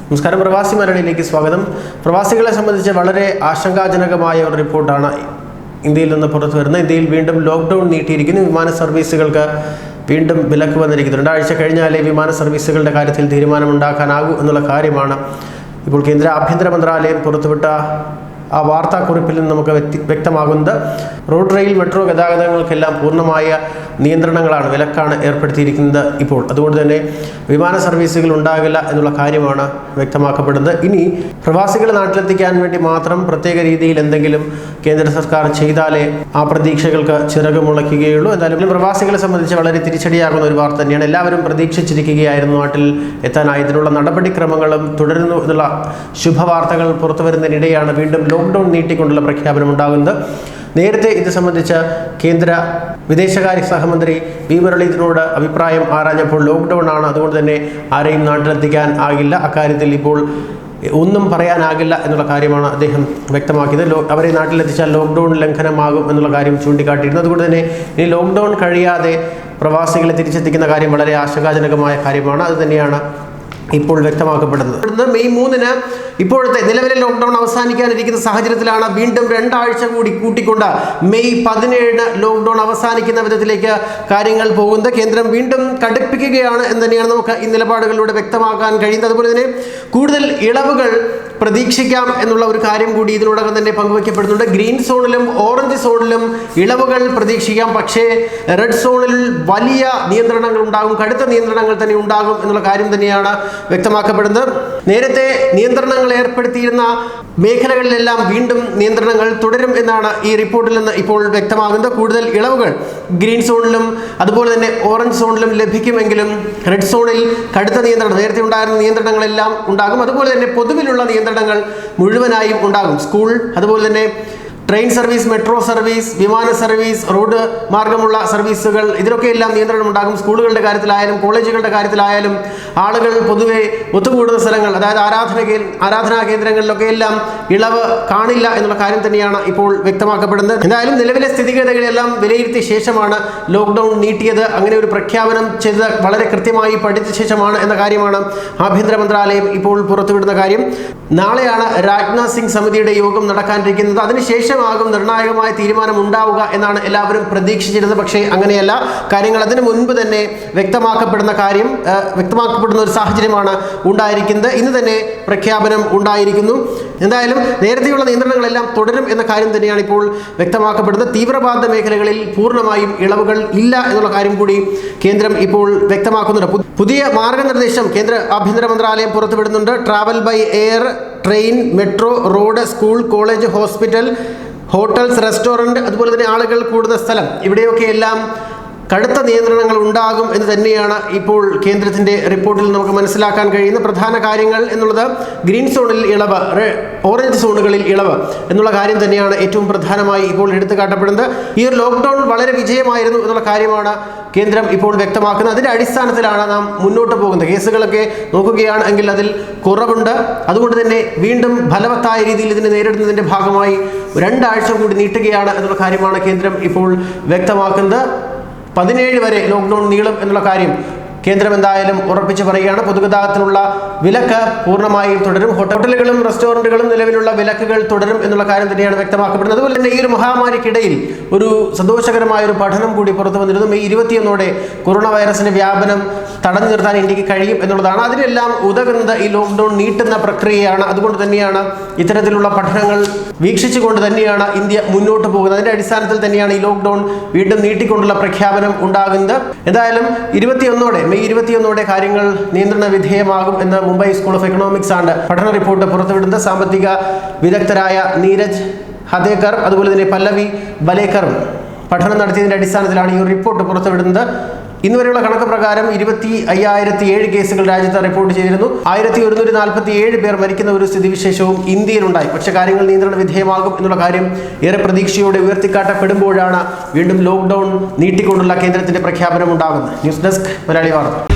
നമസ്കാരം, പ്രവാസി മലയാളിയിലേക്ക് സ്വാഗതം. പ്രവാസികളെ സംബന്ധിച്ച് വളരെ ആശങ്കാജനകമായ ഒരു റിപ്പോർട്ടാണ് ഇന്ത്യയിൽ നിന്ന് പുറത്തു വരുന്നത്. ഇന്ത്യയിൽ വീണ്ടും ലോക്ക്ഡൗൺ നീട്ടിയിരിക്കുന്നു. വിമാന സർവീസുകൾക്ക് വീണ്ടും വിലക്ക് വന്നിരിക്കുന്നു. 2 ആഴ്ച കഴിഞ്ഞാലേ വിമാന സർവീസുകളുടെ കാര്യത്തിൽ തീരുമാനമുണ്ടാക്കാനാകൂ എന്നുള്ള കാര്യമാണ് ഇപ്പോൾ കേന്ദ്ര ആഭ്യന്തര മന്ത്രാലയം പുറത്തുവിട്ട ആ വാർത്താക്കുറിപ്പിൽ നിന്ന് നമുക്ക് വ്യക്തമാകുന്നത്. റോഡ്, റെയിൽ, മെട്രോ ഗതാഗതങ്ങൾക്കെല്ലാം പൂർണ്ണമായ നിയന്ത്രണങ്ങളാണ്, വിലക്കാണ് ഏർപ്പെടുത്തിയിരിക്കുന്നത് ഇപ്പോൾ. അതുകൊണ്ട് തന്നെ വിമാന സർവീസുകൾ ഉണ്ടാകില്ല എന്നുള്ള കാര്യമാണ് വ്യക്തമാക്കപ്പെടുന്നത്. ഇനി പ്രവാസികളെ നാട്ടിലെത്തിക്കാൻ വേണ്ടി മാത്രം പ്രത്യേക രീതിയിൽ എന്തെങ്കിലും കേന്ദ്ര സർക്കാർ ചെയ്താലേ ആ പ്രതീക്ഷകൾക്ക് ചിറക് മുളയ്ക്കുകയുള്ളൂ. എന്തായാലും പ്രവാസികളെ സംബന്ധിച്ച് വളരെ തിരിച്ചടിയാകുന്ന ഒരു വാർത്ത തന്നെയാണ്. എല്ലാവരും പ്രതീക്ഷിച്ചിരിക്കുകയായിരുന്നു നാട്ടിൽ എത്താനായി. ഇതിനുള്ള നടപടിക്രമങ്ങളും തുടരുന്നു എന്നുള്ള ശുഭവാർത്തകൾ പുറത്തു വരുന്നതിനിടെയാണ് വീണ്ടും ലോക്ക്ഡൗൺ നീട്ടിക്കൊണ്ടുള്ള പ്രഖ്യാപനം ഉണ്ടാകുന്നത്. നേരത്തെ ഇത് സംബന്ധിച്ച കേന്ദ്ര വിദേശകാര്യ സഹമന്ത്രി വി മുരളീധരനോട് അഭിപ്രായം ആരാഞ്ഞപ്പോൾ ലോക്ക്ഡൗൺ ആണ്, അതുകൊണ്ട് തന്നെ ആരെയും നാട്ടിലെത്തിക്കാൻ ആകില്ല, അക്കാര്യത്തിൽ ഇപ്പോൾ ഒന്നും പറയാനാകില്ല എന്നുള്ള കാര്യമാണ് അദ്ദേഹം വ്യക്തമാക്കിയത്. അവരെ നാട്ടിലെത്തിച്ചാൽ ലോക്ക്ഡൗൺ ലംഘനമാകും എന്നുള്ള കാര്യം ചൂണ്ടിക്കാട്ടിയിരുന്നു. അതുകൊണ്ട് തന്നെ ഇനി ലോക്ക്ഡൗൺ കഴിയാതെ പ്രവാസികളെ തിരിച്ചെത്തിക്കുന്ന കാര്യം വളരെ ആശങ്കാജനകമായ കാര്യമാണ്. അതുതന്നെയാണ് ഇപ്പോൾ വ്യക്തമാക്കപ്പെടുന്നത്. മെയ് 3-ന് ഇപ്പോഴത്തെ നിലവിലെ ലോക്ക്ഡൗൺ അവസാനിക്കാനിരിക്കുന്ന സാഹചര്യത്തിലാണ് വീണ്ടും 2 ആഴ്ച കൂടി കൂട്ടിക്കൊണ്ട് മെയ് 17-ന് ലോക്ക്ഡൗൺ അവസാനിക്കുന്ന വിധത്തിലേക്ക് കാര്യങ്ങൾ പോകുന്നത്. കേന്ദ്രം വീണ്ടും കടുപ്പിക്കുകയാണ് എന്ന് തന്നെയാണ് നമുക്ക് ഈ നിലപാടുകളിലൂടെ വ്യക്തമാക്കാൻ കഴിയുന്നത്. അതുപോലെ തന്നെ കൂടുതൽ ഇളവുകൾ പ്രതീക്ഷിക്കാം എന്നുള്ള ഒരു കാര്യം കൂടി ഇതിനോടകം തന്നെ പങ്കുവയ്ക്കപ്പെടുന്നുണ്ട്. ഗ്രീൻ സോണിലും ഓറഞ്ച് സോണിലും ഇളവുകൾ പ്രതീക്ഷിക്കാം, പക്ഷേ റെഡ് സോണിൽ വലിയ നിയന്ത്രണങ്ങൾ ഉണ്ടാകും, കടുത്ത നിയന്ത്രണങ്ങൾ തന്നെ ഉണ്ടാകും എന്നുള്ള കാര്യം തന്നെയാണ് വ്യക്തമാക്കപ്പെടുന്നത്. നേരത്തെ നിയന്ത്രണങ്ങൾ ഏർപ്പെടുത്തിയിരുന്ന മേഖലകളിലെല്ലാം വീണ്ടും നിയന്ത്രണങ്ങൾ തുടരും എന്നാണ് ഈ റിപ്പോർട്ടിൽ നിന്ന് ഇപ്പോൾ വ്യക്തമാകുന്നത്. കൂടുതൽ ഇളവുകൾ ഗ്രീൻ സോണിലും അതുപോലെ തന്നെ ഓറഞ്ച് സോണിലും ലഭിക്കുമെങ്കിലും റെഡ് സോണിൽ കടുത്ത നിയന്ത്രണം, നേരത്തെ ഉണ്ടായിരുന്ന നിയന്ത്രണങ്ങളെല്ലാം ഉണ്ടാകും. അതുപോലെ തന്നെ പൊതുവിലുള്ള നിയന്ത്രണങ്ങൾ മുഴുവനായും ഉണ്ടാകും. സ്കൂൾ, അതുപോലെ തന്നെ ട്രെയിൻ സർവീസ്, മെട്രോ സർവീസ്, വിമാന സർവീസ്, റോഡ് മാർഗമുള്ള സർവീസുകൾ, ഇതിലൊക്കെയെല്ലാം നിയന്ത്രണം ഉണ്ടാകും. സ്കൂളുകളുടെ കാര്യത്തിലായാലും കോളേജുകളുടെ കാര്യത്തിലായാലും ആളുകൾ പൊതുവെ ഒത്തുകൂടുന്ന സ്ഥലങ്ങൾ, അതായത് ആരാധനാ കേന്ദ്രങ്ങളിലൊക്കെ എല്ലാം ഇളവ് കാണില്ല എന്നുള്ള കാര്യം തന്നെയാണ് ഇപ്പോൾ വ്യക്തമാക്കപ്പെടുന്നത്. എന്തായാലും നിലവിലെ സ്ഥിതിഗതികളെല്ലാം വിലയിരുത്തിയ ശേഷമാണ് ലോക്ക്ഡൗൺ നീട്ടിയത്. അങ്ങനെ ഒരു പ്രഖ്യാപനം ചെയ്തത് വളരെ കൃത്യമായി പഠിച്ച ശേഷമാണ് എന്ന കാര്യമാണ് ആഭ്യന്തര മന്ത്രാലയം ഇപ്പോൾ പുറത്തുവിടുന്ന കാര്യം. നാളെയാണ് രാജ്നാഥ് സിംഗ് സമിതിയുടെ യോഗം നടക്കാനിരിക്കുന്നത്. അതിനുശേഷം നിർണായകമായ തീരുമാനം ഉണ്ടാവുക എന്നാണ് എല്ലാവരും പ്രതീക്ഷിച്ചിരുന്നത്. പക്ഷേ അങ്ങനെയല്ല കാര്യങ്ങൾ. അതിനു മുൻപ് തന്നെ വ്യക്തമാക്കപ്പെടുന്ന ഒരു സാഹചര്യമാണ് ഉണ്ടായിരിക്കുന്നത്. ഇന്ന് തന്നെ പ്രഖ്യാപനം ഉണ്ടായിരിക്കുന്നു. എന്തായാലും നേരത്തെയുള്ള നിയന്ത്രണങ്ങളെല്ലാം തുടരും എന്ന കാര്യം തന്നെയാണ് ഇപ്പോൾ വ്യക്തമാക്കപ്പെടുന്നത്. തീവ്രബാധിത മേഖലകളിൽ പൂർണ്ണമായും ഇളവുകൾ ഇല്ല എന്നുള്ള കാര്യം കൂടി കേന്ദ്രം ഇപ്പോൾ വ്യക്തമാക്കുന്നുണ്ട്. പുതിയ മാർഗനിർദ്ദേശം കേന്ദ്ര ആഭ്യന്തര മന്ത്രാലയം പുറത്തുവിടുന്നുണ്ട്. Travel by air, train, metro, road, school, college, hospital, hotels, restaurant, അതുപോലെ തന്നെ ആളുകൾ കൂടുന്ന സ്ഥലം, ഇവിടെയൊക്കെ എല്ലാം കടുത്ത നിയന്ത്രണങ്ങൾ ഉണ്ടാകും എന്ന് തന്നെയാണ് ഇപ്പോൾ കേന്ദ്രത്തിൻ്റെ റിപ്പോർട്ടിൽ നമുക്ക് മനസ്സിലാക്കാൻ കഴിയുന്ന പ്രധാന കാര്യങ്ങൾ എന്നുള്ളത്. ഗ്രീൻ സോണിൽ ഇളവ്, ഓറഞ്ച് സോണുകളിൽ ഇളവ് എന്നുള്ള കാര്യം തന്നെയാണ് ഏറ്റവും പ്രധാനമായി ഇപ്പോൾ എടുത്തു കാട്ടപ്പെടുന്നത്. ഈ ഒരു ലോക്ക്ഡൗൺ വളരെ വിജയമായിരുന്നു എന്നുള്ള കാര്യമാണ് കേന്ദ്രം ഇപ്പോൾ വ്യക്തമാക്കുന്നത്. അതിൻ്റെ അടിസ്ഥാനത്തിലാണ് നാം മുന്നോട്ട് പോകുന്നത്. കേസുകളൊക്കെ നോക്കുകയാണെങ്കിൽ അതിൽ കുറവുണ്ട്. അതുകൊണ്ട് തന്നെ വീണ്ടും ഫലവത്തായ രീതിയിൽ ഇതിനെ നേരിടുന്നതിൻ്റെ ഭാഗമായി 2 ആഴ്ച കൂടി നീട്ടുകയാണ് എന്നുള്ള കാര്യമാണ് കേന്ദ്രം ഇപ്പോൾ വ്യക്തമാക്കുന്നത്. 17 വരെ ലോക്ക്ഡൗൺ നീളും എന്നുള്ള കാര്യം കേന്ദ്രം എന്തായാലും ഉറപ്പിച്ച് പറയുകയാണ്. പൊതുഗതാഗതത്തിനുള്ള വിലക്ക് പൂർണ്ണമായും തുടരും. ഹോട്ടലുകളും റെസ്റ്റോറൻറ്റുകളും നിലവിലുള്ള വിലക്കുകൾ തുടരും എന്നുള്ള കാര്യം തന്നെയാണ് വ്യക്തമാക്കപ്പെടുന്നത്. അതുപോലെ തന്നെ ഈ ഒരു മഹാമാരിക്കിടയിൽ ഒരു സന്തോഷകരമായ ഒരു പഠനം കൂടി പുറത്തു വന്നിരുന്നു. മെയ് 21 കൊറോണ വൈറസിന്റെ വ്യാപനം തടഞ്ഞു നിർത്താൻ ഇന്ത്യക്ക് കഴിയും എന്നുള്ളതാണ്. അതിനെല്ലാം ഉതകുന്നത് ഈ ലോക്ക്ഡൗൺ നീട്ടുന്ന പ്രക്രിയയാണ്. അതുകൊണ്ട് തന്നെയാണ് ഇത്തരത്തിലുള്ള പഠനങ്ങൾ വീക്ഷിച്ചുകൊണ്ട് തന്നെയാണ് ഇന്ത്യ മുന്നോട്ട് പോകുന്നത്. അതിൻ്റെ അടിസ്ഥാനത്തിൽ തന്നെയാണ് ഈ ലോക്ക്ഡൗൺ വീണ്ടും നീട്ടിക്കൊണ്ടുള്ള പ്രഖ്യാപനം ഉണ്ടാകുന്നത്. എന്തായാലും മെയ് 21 കാര്യങ്ങൾ നിയന്ത്രണ വിധേയമാകും എന്ന് മുംബൈ സ്കൂൾ ഓഫ് എക്കണോമിക്സ് ആണ് പഠന റിപ്പോർട്ട് പുറത്തുവിടുന്നത്. സാമ്പത്തിക വിദഗ്ധരായ നീരജ് ഹദേക്കർ അതുപോലെ തന്നെ പല്ലവി ബലേക്കറും പഠനം നടത്തിയതിൻ്റെ അടിസ്ഥാനത്തിലാണ് ഈ റിപ്പോർട്ട് പുറത്തുവിടുന്നത്. ഇന്നുവരെയുള്ള കണക്ക് പ്രകാരം 25,007 കേസുകൾ രാജ്യത്ത് റിപ്പോർട്ട് ചെയ്തിരുന്നു. 1147 പേർ മരിക്കുന്ന ഒരു സ്ഥിതിവിശേഷവും ഇന്ത്യയിലുണ്ടായി. പക്ഷേ കാര്യങ്ങൾ നിയന്ത്രണ വിധേയമാകും എന്നുള്ള കാര്യം ഏറെ പ്രതീക്ഷയോടെ ഉയർത്തിക്കാട്ടപ്പെടുമ്പോഴാണ് വീണ്ടും ലോക്ക്ഡൗൺ നീട്ടിക്കൊണ്ടുള്ള കേന്ദ്രത്തിന്റെ പ്രഖ്യാപനം ഉണ്ടാകുന്നത്. ന്യൂസ് ഡെസ്ക് മലയാളി വാർത്ത.